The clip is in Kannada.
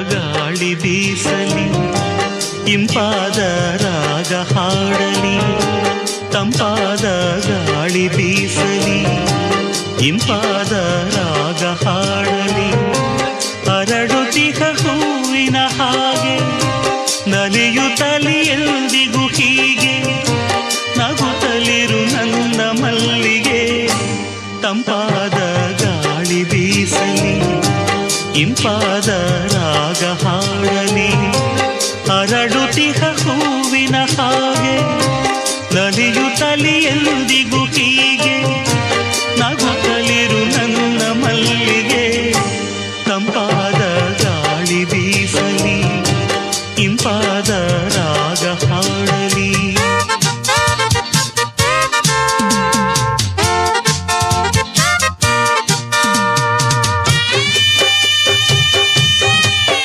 ಗಾಳಿ ಬೀಸಲಿ, ಇಂಪಾದ ರಾಗ ಹಾಡಲಿ, ತಂಪಾದ ಗಾಳಿ ಬೀಸಲಿ, ಇಂಪಾದ ರಾಗ ಹಾಡಲಿ. ಅರಳುತಿಹ ಹೂವಿನ ಹಾಗೆ ನಲಿಯುತ್ತಲಿ ಎಂದಿಗೂ ಹೀಗೆ, ನಗುತ್ತಲಿರು ನನ್ನ ಮಲ್ಲಿಗೆ. ತಂಪಾದ ಗಾಳಿ ಬೀಸಲಿ, ಇಂಪಾದ ರಾಗ ಹಾಡಲಿ, ಅರಳುತಿಹ ಹೂವಿನ ಹಾಗೆ ನಲಿಯುತ್ತಲಿ ಎಂದಿಗೂ